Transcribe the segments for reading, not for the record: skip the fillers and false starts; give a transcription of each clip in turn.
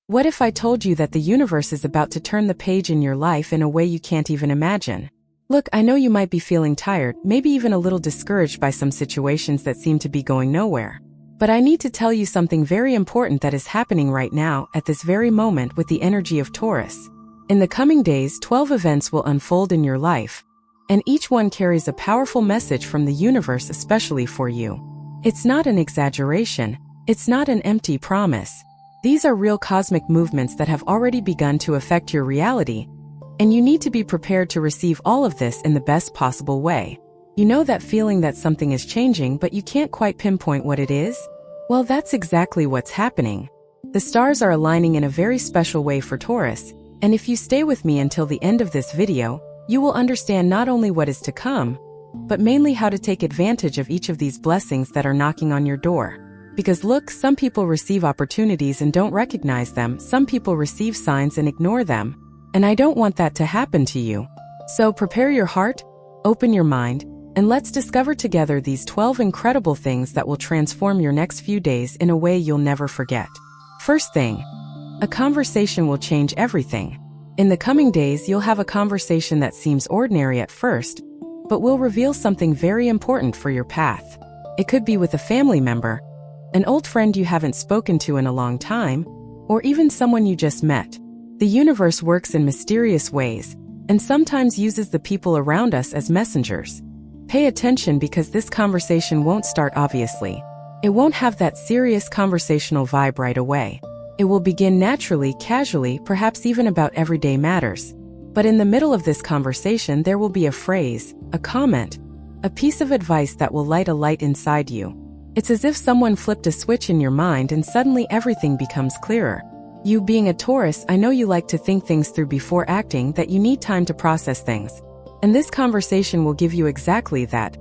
What if I told you that the universe is about to turn the page in your life in a way you can't even imagine? Look, I know you might be feeling tired, maybe even a little discouraged by some situations that seem to be going nowhere. But I need to tell you something very important that is happening right now, at this very moment, with the energy of Taurus. In the coming days, 12 events will unfold in your life, and each one carries a powerful message from the universe especially for you. It's not an exaggeration. It's not an empty promise. These are real cosmic movements that have already begun to affect your reality, and you need to be prepared to receive all of this in the best possible way. You know that feeling that something is changing but you can't quite pinpoint what it is? Well, that's exactly what's happening. The stars are aligning in a very special way for Taurus, and if you stay with me until the end of this video, you will understand not only what is to come, but mainly how to take advantage of each of these blessings that are knocking on your door. Because look, some people receive opportunities and don't recognize them, some people receive signs and ignore them, and I don't want that to happen to you. So prepare your heart, open your mind, and let's discover together these 12 incredible things that will transform your next few days in a way you'll never forget. First thing, a conversation will change everything. In the coming days, you'll have a conversation that seems ordinary at first, but will reveal something very important for your path. It could be with a family member, an old friend you haven't spoken to in a long time, or even someone you just met. The universe works in mysterious ways, and sometimes uses the people around us as messengers. Pay attention because this conversation won't start obviously. It won't have that serious conversational vibe right away. It will begin naturally, casually, perhaps even about everyday matters. But in the middle of this conversation, there will be a phrase, a comment, a piece of advice that will light a light inside you. It's as if someone flipped a switch in your mind and suddenly everything becomes clearer. You being a Taurus, I know you like to think things through before acting, that you need time to process things. And this conversation will give you exactly that.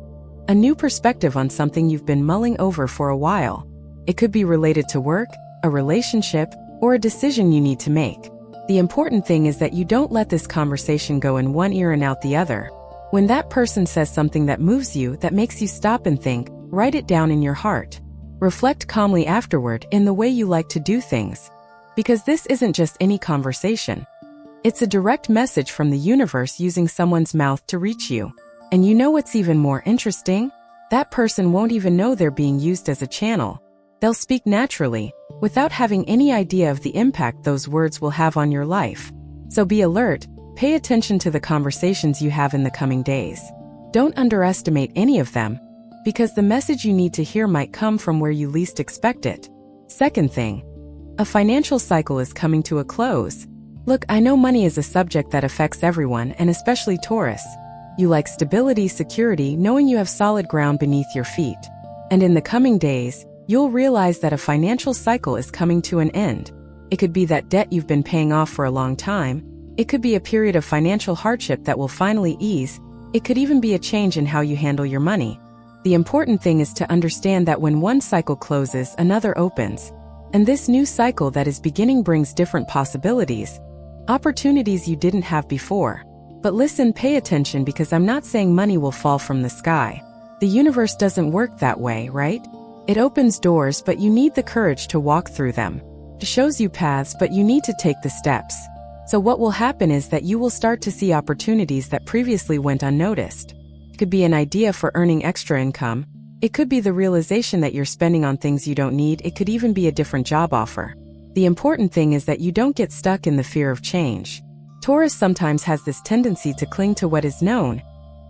A new perspective on something you've been mulling over for a while. It could be related to work, a relationship, or a decision you need to make. The important thing is that you don't let this conversation go in one ear and out the other. When that person says something that moves you, that makes you stop and think, write it down in your heart. Reflect calmly afterward in the way you like to do things. Because this isn't just any conversation. It's a direct message from the universe using someone's mouth to reach you. And you know what's even more interesting? That person won't even know they're being used as a channel. They'll speak naturally, without having any idea of the impact those words will have on your life. So be alert, pay attention to the conversations you have in the coming days. Don't underestimate any of them, because the message you need to hear might come from where you least expect it. Second thing, a financial cycle is coming to a close. Look, I know money is a subject that affects everyone, and especially Taurus. You like stability, security, knowing you have solid ground beneath your feet. And in the coming days, you'll realize that a financial cycle is coming to an end. It could be that debt you've been paying off for a long time. It could be a period of financial hardship that will finally ease. It could even be a change in how you handle your money. The important thing is to understand that when one cycle closes, another opens. And this new cycle that is beginning brings different possibilities. Opportunities you didn't have before. But listen, pay attention, because I'm not saying money will fall from the sky. The universe doesn't work that way, right? It opens doors, but you need the courage to walk through them. It shows you paths, but you need to take the steps. So what will happen is that you will start to see opportunities that previously went unnoticed. It could be an idea for earning extra income. It could be the realization that you're spending on things you don't need. It could even be a different job offer. The important thing is that you don't get stuck in the fear of change. Taurus sometimes has this tendency to cling to what is known,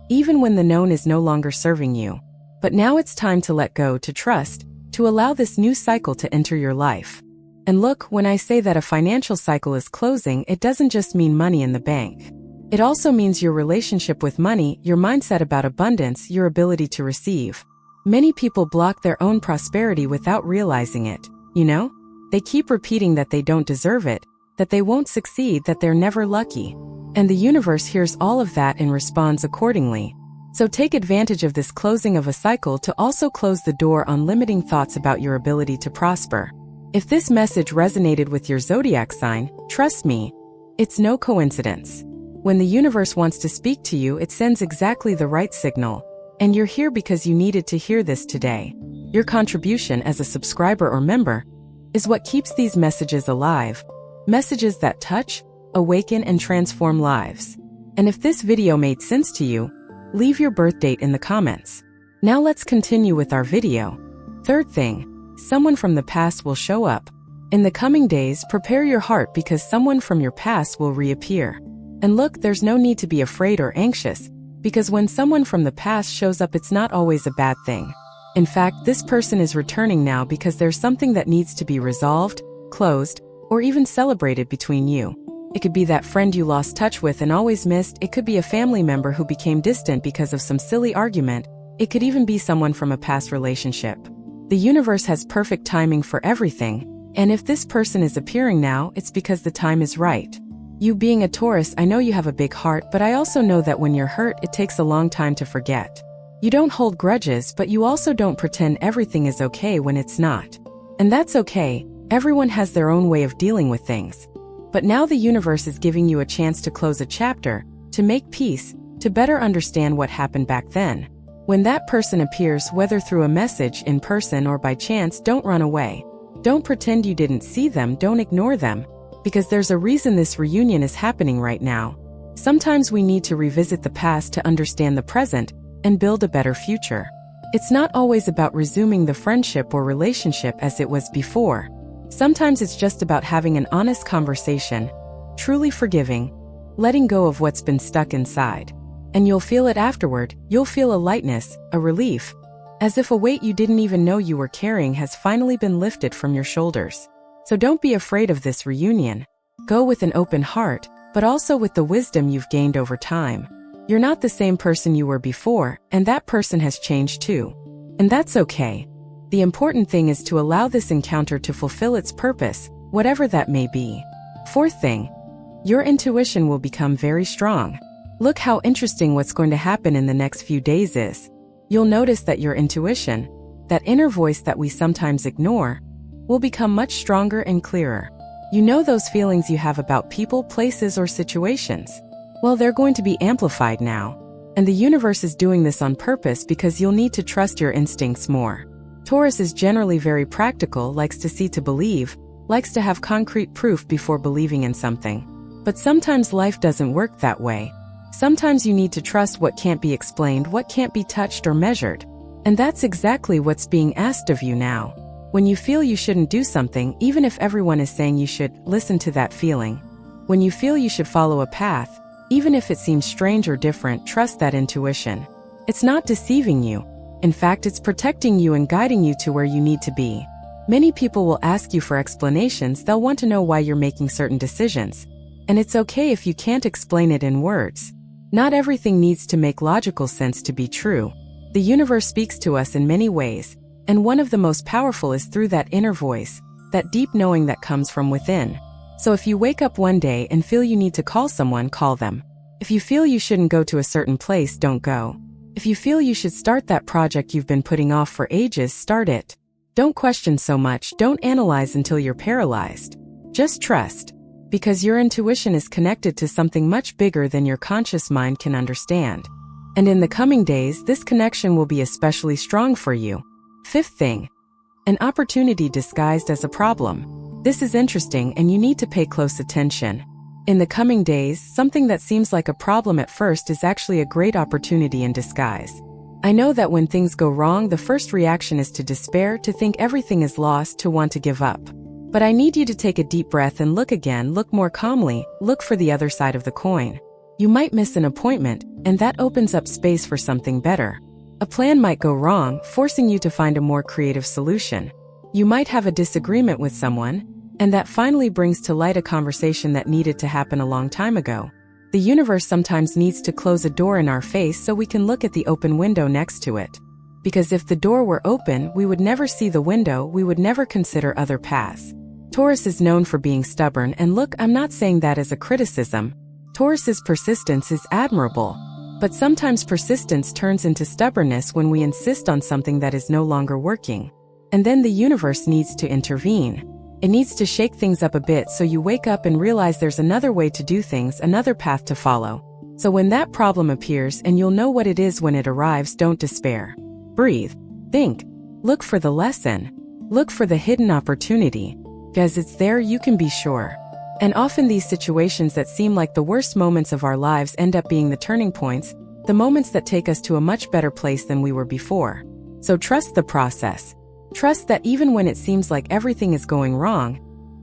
even when the known is no longer serving you. But now it's time to let go, to trust, to allow this new cycle to enter your life. And look, when I say that a financial cycle is closing, it doesn't just mean money in the bank. It also means your relationship with money, your mindset about abundance, your ability to receive. Many people block their own prosperity without realizing it, you know? They keep repeating that they don't deserve it, that they won't succeed, that they're never lucky. And the universe hears all of that and responds accordingly. So take advantage of this closing of a cycle to also close the door on limiting thoughts about your ability to prosper. If this message resonated with your zodiac sign, trust me, it's no coincidence. When the universe wants to speak to you, it sends exactly the right signal. And you're here because you needed to hear this today. Your contribution as a subscriber or member is what keeps these messages alive. Messages that touch, awaken, and transform lives. And if this video made sense to you, leave your birth date in the comments. Now let's continue with our video. Third thing, someone from the past will show up. In the coming days, prepare your heart because someone from your past will reappear. And look, there's no need to be afraid or anxious, because when someone from the past shows up, it's not always a bad thing. In fact, this person is returning now because there's something that needs to be resolved, closed, or even celebrated between you. It could be that friend you lost touch with and always missed. It could be a family member who became distant because of some silly argument. It could even be someone from a past relationship. The universe has perfect timing for everything, and if this person is appearing now, it's because the time is right. You being a Taurus, I know you have a big heart, but I also know that when you're hurt, it takes a long time to forget. You don't hold grudges, but you also don't pretend everything is okay when it's not. And that's okay. Everyone has their own way of dealing with things. But now the universe is giving you a chance to close a chapter, to make peace, to better understand what happened back then. When that person appears, whether through a message, in person, or by chance, don't run away. Don't pretend you didn't see them, don't ignore them, because there's a reason this reunion is happening right now. Sometimes we need to revisit the past to understand the present and build a better future. It's not always about resuming the friendship or relationship as it was before. Sometimes it's just about having an honest conversation, truly forgiving, letting go of what's been stuck inside. And you'll feel it afterward. You'll feel a lightness, a relief, as if a weight you didn't even know you were carrying has finally been lifted from your shoulders. So don't be afraid of this reunion. Go with an open heart, but also with the wisdom you've gained over time. You're not the same person you were before, and that person has changed too. And that's okay. The important thing is to allow this encounter to fulfill its purpose, whatever that may be. Fourth thing, your intuition will become very strong. Look how interesting what's going to happen in the next few days is. You'll notice that your intuition, that inner voice that we sometimes ignore, will become much stronger and clearer. You know those feelings you have about people, places, or situations? Well, they're going to be amplified now. And the universe is doing this on purpose because you'll need to trust your instincts more. Taurus is generally very practical, likes to see to believe, likes to have concrete proof before believing in something. But sometimes life doesn't work that way. Sometimes you need to trust what can't be explained, what can't be touched or measured. And that's exactly what's being asked of you now. When you feel you shouldn't do something, even if everyone is saying you should, listen to that feeling. When you feel you should follow a path, even if it seems strange or different, trust that intuition. It's not deceiving you. In fact, it's protecting you and guiding you to where you need to be. Many people will ask you for explanations. They'll want to know why you're making certain decisions. And it's okay if you can't explain it in words. Not everything needs to make logical sense to be true. The universe speaks to us in many ways, and one of the most powerful is through that inner voice, that deep knowing that comes from within. So if you wake up one day and feel you need to call someone, call them. If you feel you shouldn't go to a certain place, don't go. If you feel you should start that project you've been putting off for ages, start it. Don't question so much, don't analyze until you're paralyzed. Just trust. Because your intuition is connected to something much bigger than your conscious mind can understand. And in the coming days, this connection will be especially strong for you. Fifth thing, an opportunity disguised as a problem. This is interesting and you need to pay close attention. In the coming days, something that seems like a problem at first is actually a great opportunity in disguise. I know that when things go wrong, the first reaction is to despair, to think everything is lost, to want to give up. But I need you to take a deep breath and look again, look more calmly, look for the other side of the coin. You might miss an appointment, and that opens up space for something better. A plan might go wrong, forcing you to find a more creative solution. You might have a disagreement with someone, and that finally brings to light a conversation that needed to happen a long time ago. The universe sometimes needs to close a door in our face so we can look at the open window next to it. Because if the door were open, we would never see the window, we would never consider other paths. Taurus is known for being stubborn, and look, I'm not saying that as a criticism. Taurus's persistence is admirable. But sometimes persistence turns into stubbornness when we insist on something that is no longer working. And then the universe needs to intervene. It needs to shake things up a bit so you wake up and realize there's another way to do things, another path to follow. So when that problem appears, and you'll know what it is when it arrives, don't despair. Breathe. Think. Look for the lesson. Look for the hidden opportunity. Because it's there, you can be sure. And often these situations that seem like the worst moments of our lives end up being the turning points, the moments that take us to a much better place than we were before. So trust the process. Trust that even when it seems like everything is going wrong,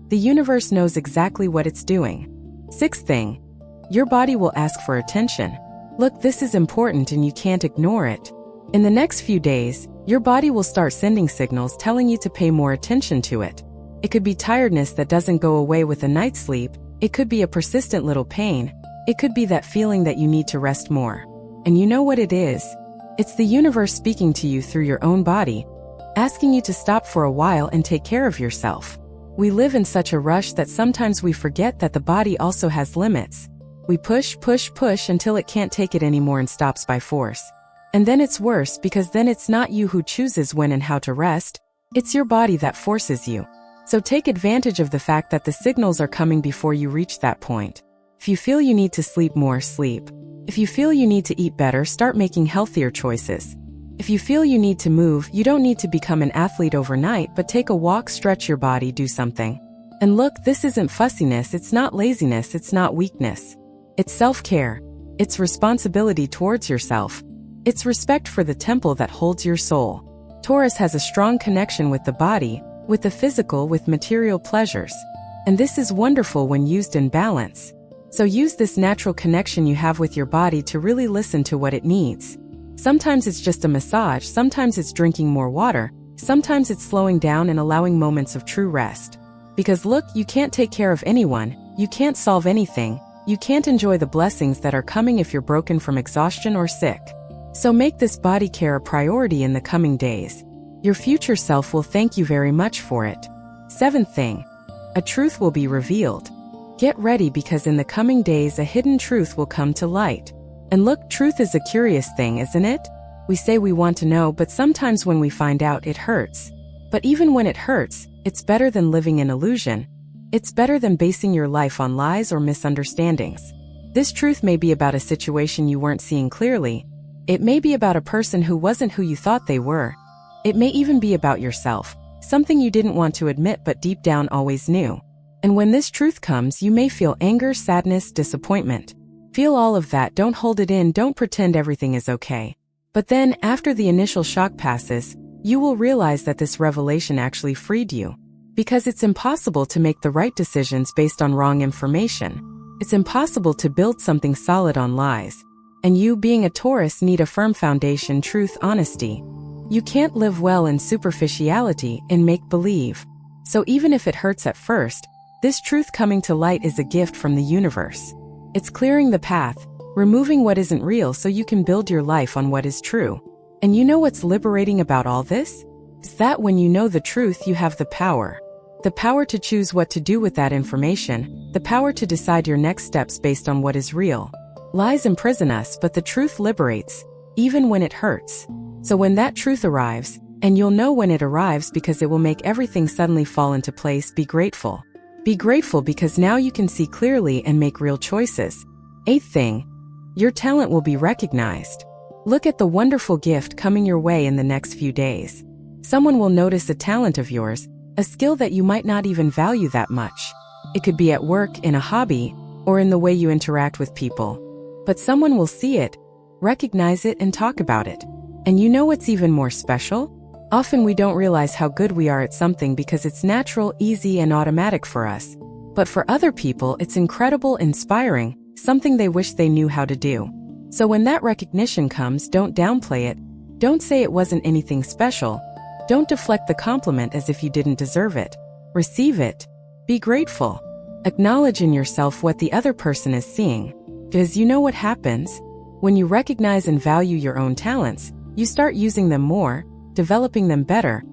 the universe knows exactly what it's doing. Sixth thing, your body will ask for attention. Look, this is important and you can't ignore it. In the next few days, your body will start sending signals telling you to pay more attention to it. It could be tiredness that doesn't go away with a night's sleep. It could be a persistent little pain. It could be that feeling that you need to rest more. And you know what it is? It's the universe speaking to you through your own body, asking you to stop for a while and take care of yourself. We live in such a rush that sometimes we forget that the body also has limits. We push until it can't take it anymore and stops by force. And then it's worse because then it's not you who chooses when and how to rest. It's your body that forces you. So take advantage of the fact that the signals are coming before you reach that point. If you feel you need to sleep more, sleep. If you feel you need to eat better, start making healthier choices. If you feel you need to move, you don't need to become an athlete overnight, but take a walk, stretch your body, do something. And look, this isn't fussiness, it's not laziness, it's not weakness. It's self-care. It's responsibility towards yourself. It's respect for the temple that holds your soul. Taurus has a strong connection with the body, with the physical, with material pleasures. And this is wonderful when used in balance. So use this natural connection you have with your body to really listen to what it needs. Sometimes it's just a massage, sometimes it's drinking more water, sometimes it's slowing down and allowing moments of true rest. Because look, you can't take care of anyone, you can't solve anything, you can't enjoy the blessings that are coming if you're broken from exhaustion or sick. So make this body care a priority in the coming days. Your future self will thank you very much for it. Seventh thing, a truth will be revealed. Get ready because in the coming days a hidden truth will come to light. And look, truth is a curious thing, isn't it? We say we want to know, but sometimes when we find out, it hurts. But even when it hurts, it's better than living in illusion. It's better than basing your life on lies or misunderstandings. This truth may be about a situation you weren't seeing clearly. It may be about a person who wasn't who you thought they were. It may even be about yourself, something you didn't want to admit but deep down always knew. And when this truth comes, you may feel anger, sadness, disappointment. Feel all of that, don't hold it in, don't pretend everything is okay. But then, after the initial shock passes, you will realize that this revelation actually freed you. Because it's impossible to make the right decisions based on wrong information. It's impossible to build something solid on lies. And you, being a Taurus, need a firm foundation, truth, honesty. You can't live well in superficiality, in make-believe. So even if it hurts at first, this truth coming to light is a gift from the universe. It's clearing the path, removing what isn't real so you can build your life on what is true. And you know what's liberating about all this? Is that when you know the truth, you have the power. The power to choose what to do with that information, the power to decide your next steps based on what is real. Lies imprison us, but the truth liberates, even when it hurts. So when that truth arrives, and you'll know when it arrives because it will make everything suddenly fall into place, be grateful. Be grateful because now you can see clearly and make real choices. Eighth thing, your talent will be recognized. Look at the wonderful gift coming your way in the next few days. Someone will notice a talent of yours, a skill that you might not even value that much. It could be at work, in a hobby, or in the way you interact with people. But someone will see it, recognize it, and talk about it. And you know what's even more special? Often we don't realize how good we are at something because it's natural, easy, and automatic for us. But for other people, it's incredible, inspiring, something they wish they knew how to do. So when that recognition comes, don't downplay it. Don't say it wasn't anything special. Don't deflect the compliment as if you didn't deserve it. Receive it. Be grateful. Acknowledge in yourself what the other person is seeing. Because you know what happens? When you recognize and value your own talents, you start using them more, developing them better,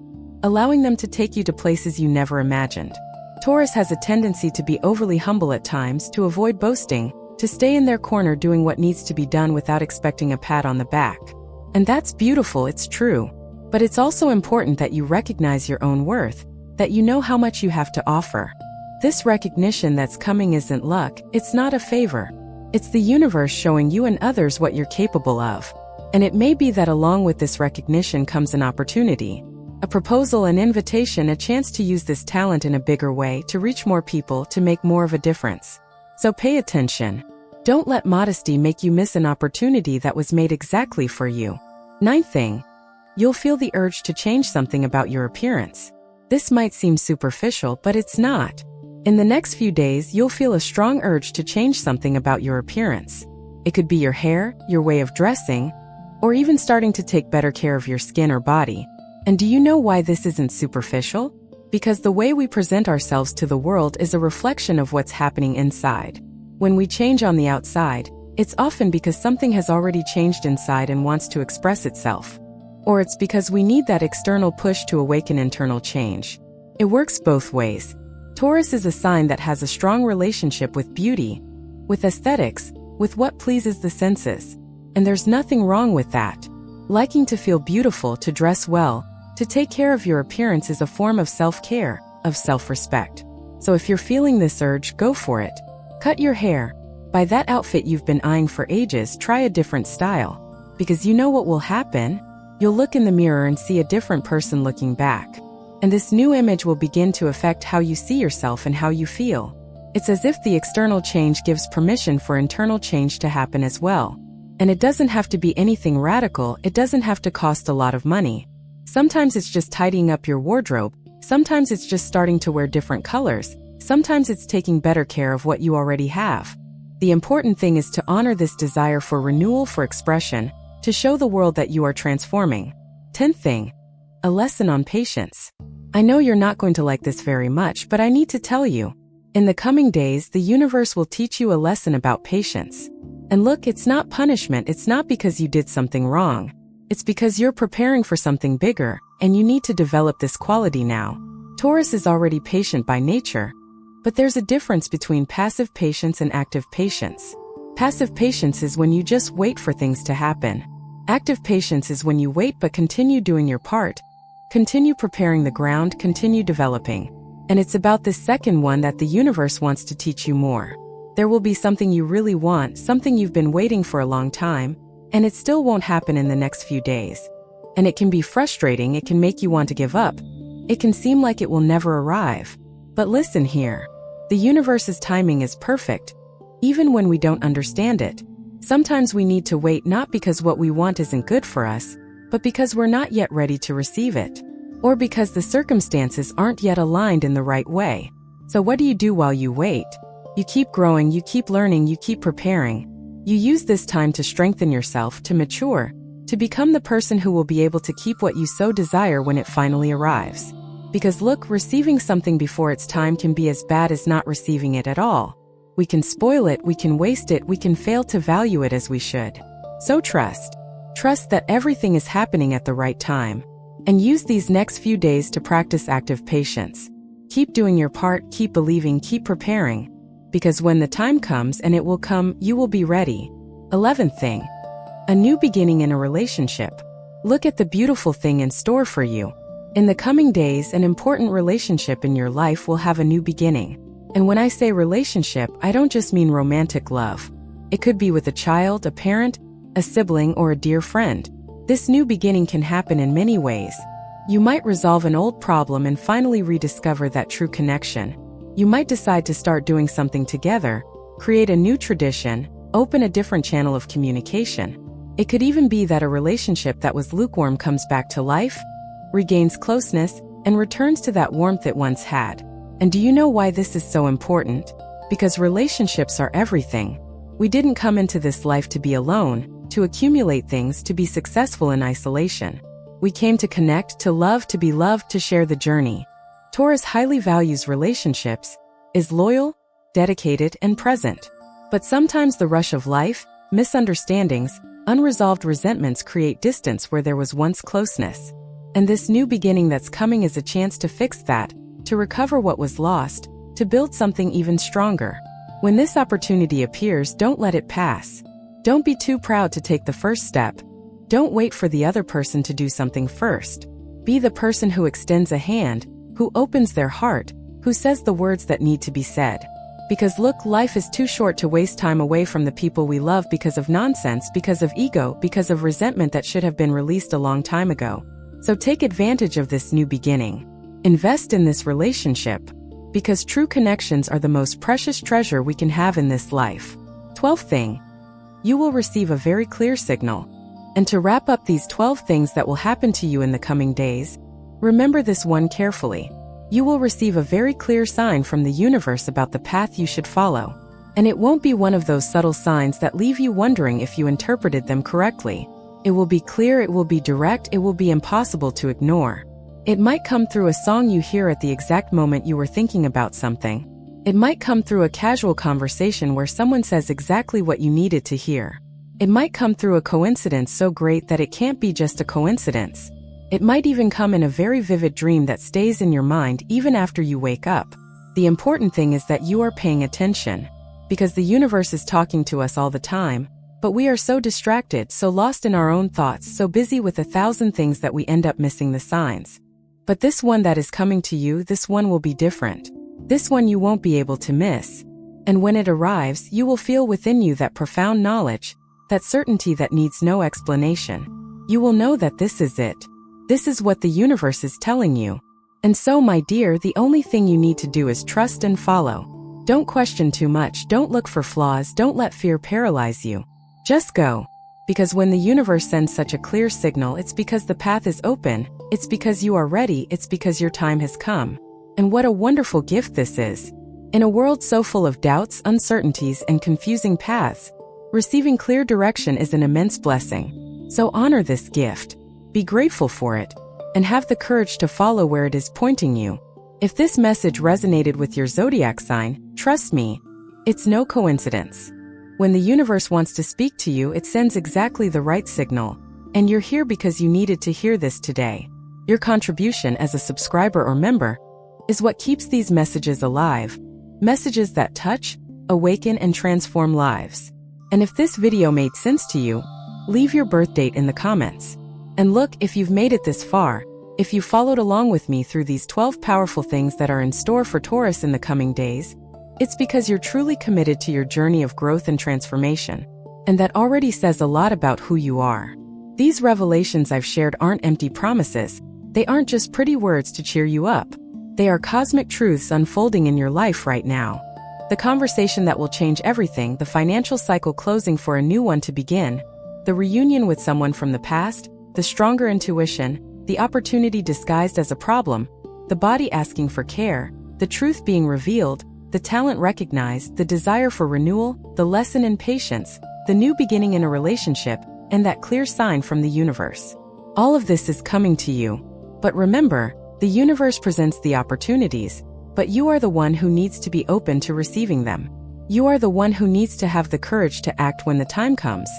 allowing them to take you to places you never imagined. Taurus has a tendency to be overly humble at times, to avoid boasting, to stay in their corner doing what needs to be done without expecting a pat on the back. And that's beautiful, it's true. But it's also important that you recognize your own worth, that you know how much you have to offer. This recognition that's coming isn't luck, it's not a favor. It's the universe showing you and others what you're capable of. And it may be that along with this recognition comes an opportunity. A proposal, an invitation, a chance to use this talent in a bigger way, to reach more people, to make more of a difference. So pay attention. Don't let modesty make you miss an opportunity that was made exactly for you. Ninth thing, you'll feel the urge to change something about your appearance. This might seem superficial, but it's not. In the next few days, you'll feel a strong urge to change something about your appearance. It could be your hair, your way of dressing, or even starting to take better care of your skin or body. And do you know why this isn't superficial? Because the way we present ourselves to the world is a reflection of what's happening inside. When we change on the outside, it's often because something has already changed inside and wants to express itself. Or it's because we need that external push to awaken internal change. It works both ways. Taurus is a sign that has a strong relationship with beauty, with aesthetics, with what pleases the senses. And there's nothing wrong with that. Liking to feel beautiful, to dress well, to take care of your appearance is a form of self-care, of self-respect. So if you're feeling this urge, go for it. Cut your hair. Buy that outfit you've been eyeing for ages, try a different style. Because you know what will happen? You'll look in the mirror and see a different person looking back. And this new image will begin to affect how you see yourself and how you feel. It's as if the external change gives permission for internal change to happen as well. And it doesn't have to be anything radical, it doesn't have to cost a lot of money. Sometimes it's just tidying up your wardrobe, sometimes it's just starting to wear different colors, sometimes it's taking better care of what you already have. The important thing is to honor this desire for renewal, for expression, to show the world that you are transforming. 10th thing, a lesson on patience. I know you're not going to like this very much, but I need to tell you. In the coming days, the universe will teach you a lesson about patience. And look, it's not punishment, it's not because you did something wrong. It's because you're preparing for something bigger, and you need to develop this quality now. Taurus is already patient by nature, but there's a difference between passive patience and active patience. Passive patience is when you just wait for things to happen. Active patience is when you wait but continue doing your part, continue preparing the ground, continue developing. And it's about this second one that the universe wants to teach you more. There will be something you really want, something you've been waiting for a long time, and it still won't happen in the next few days. And it can be frustrating, it can make you want to give up. It can seem like it will never arrive. But listen here. The universe's timing is perfect, even when we don't understand it. Sometimes we need to wait not because what we want isn't good for us, but because we're not yet ready to receive it. Or because the circumstances aren't yet aligned in the right way. So what do you do while you wait? You keep growing, you keep learning, you keep preparing. You use this time to strengthen yourself, to mature, to become the person who will be able to keep what you so desire when it finally arrives. Because look, receiving something before its time can be as bad as not receiving it at all. We can spoil it, we can waste it, we can fail to value it as we should. So trust. Trust that everything is happening at the right time. And use these next few days to practice active patience. Keep doing your part, keep believing, keep preparing. Because when the time comes, and it will come, you will be ready. 11th thing. A new beginning in a relationship. Look at the beautiful thing in store for you. In the coming days, an important relationship in your life will have a new beginning. And when I say relationship, I don't just mean romantic love. It could be with a child, a parent, a sibling, or a dear friend. This new beginning can happen in many ways. You might resolve an old problem and finally rediscover that true connection. You might decide to start doing something together, create a new tradition, open a different channel of communication. It could even be that a relationship that was lukewarm comes back to life, regains closeness, and returns to that warmth it once had. And do you know why this is so important? Because relationships are everything. We didn't come into this life to be alone, to accumulate things, to be successful in isolation. We came to connect, to love, to be loved, to share the journey. Taurus highly values relationships, is loyal, dedicated, and present. But sometimes the rush of life, misunderstandings, unresolved resentments create distance where there was once closeness. And this new beginning that's coming is a chance to fix that, to recover what was lost, to build something even stronger. When this opportunity appears, don't let it pass. Don't be too proud to take the first step. Don't wait for the other person to do something first. Be the person who extends a hand, who opens their heart, who says the words that need to be said. Because look, life is too short to waste time away from the people we love because of nonsense, because of ego, because of resentment that should have been released a long time ago. So take advantage of this new beginning. Invest in this relationship, because true connections are the most precious treasure we can have in this life. 12th thing. You will receive a very clear signal. And to wrap up these 12 things that will happen to you in the coming days, remember this one carefully. You will receive a very clear sign from the universe about the path you should follow. And it won't be one of those subtle signs that leave you wondering if you interpreted them correctly. It will be clear, it will be direct, it will be impossible to ignore. It might come through a song you hear at the exact moment you were thinking about something. It might come through a casual conversation where someone says exactly what you needed to hear. It might come through a coincidence so great that it can't be just a coincidence. It might even come in a very vivid dream that stays in your mind even after you wake up. The important thing is that you are paying attention, because the universe is talking to us all the time, but we are so distracted, so lost in our own thoughts, so busy with 1,000 things that we end up missing the signs. But this one that is coming to you, this one will be different. This one you won't be able to miss. And when it arrives, you will feel within you that profound knowledge, that certainty that needs no explanation. You will know that this is it. This is what the universe is telling you. And so, my dear, the only thing you need to do is trust and follow. Don't question too much, don't look for flaws, don't let fear paralyze you. Just go. Because when the universe sends such a clear signal, it's because the path is open, it's because you are ready, it's because your time has come. And what a wonderful gift this is. In a world so full of doubts, uncertainties, and confusing paths, receiving clear direction is an immense blessing. So honor this gift. Be grateful for it. And have the courage to follow where it is pointing you. If this message resonated with your zodiac sign, trust me, it's no coincidence. When the universe wants to speak to you, it sends exactly the right signal. And you're here because you needed to hear this today. Your contribution as a subscriber or member is what keeps these messages alive. Messages that touch, awaken, and transform lives. And if this video made sense to you, leave your birth date in the comments. And look, if you've made it this far, if you followed along with me through these 12 powerful things that are in store for Taurus in the coming days, it's because you're truly committed to your journey of growth and transformation. And that already says a lot about who you are. These revelations I've shared aren't empty promises. They aren't just pretty words to cheer you up. They are cosmic truths unfolding in your life right now. The conversation that will change everything, the financial cycle closing for a new one to begin, the reunion with someone from the past, the stronger intuition, the opportunity disguised as a problem, the body asking for care, the truth being revealed, the talent recognized, the desire for renewal, the lesson in patience, the new beginning in a relationship, and that clear sign from the universe. All of this is coming to you. But remember, the universe presents the opportunities, but you are the one who needs to be open to receiving them. You are the one who needs to have the courage to act when the time comes.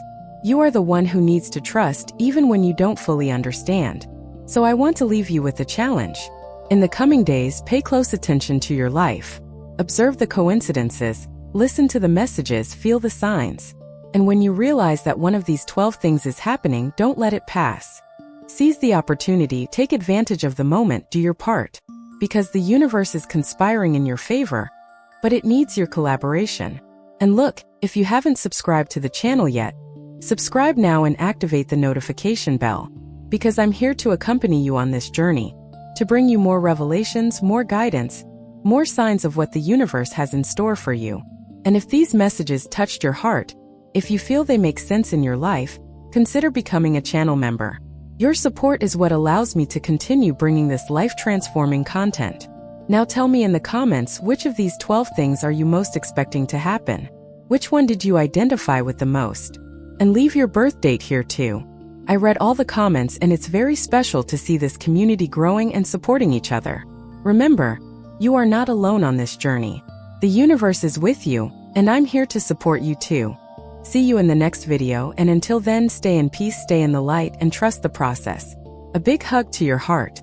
You are the one who needs to trust even when you don't fully understand. So I want to leave you with a challenge. In the coming days, pay close attention to your life. Observe the coincidences, listen to the messages, feel the signs. And when you realize that one of these 12 things is happening, don't let it pass. Seize the opportunity, take advantage of the moment, do your part. Because the universe is conspiring in your favor, but it needs your collaboration. And look, if you haven't subscribed to the channel yet, subscribe now and activate the notification bell. Because I'm here to accompany you on this journey, to bring you more revelations, more guidance, more signs of what the universe has in store for you. And if these messages touched your heart, if you feel they make sense in your life, consider becoming a channel member. Your support is what allows me to continue bringing this life-transforming content. Now tell me in the comments, which of these 12 things are you most expecting to happen? Which one did you identify with the most? And leave your birth date here too. I read all the comments and it's very special to see this community growing and supporting each other. Remember, you are not alone on this journey. The universe is with you, and I'm here to support you too. See you in the next video, and until then, stay in peace, stay in the light, and trust the process. A big hug to your heart.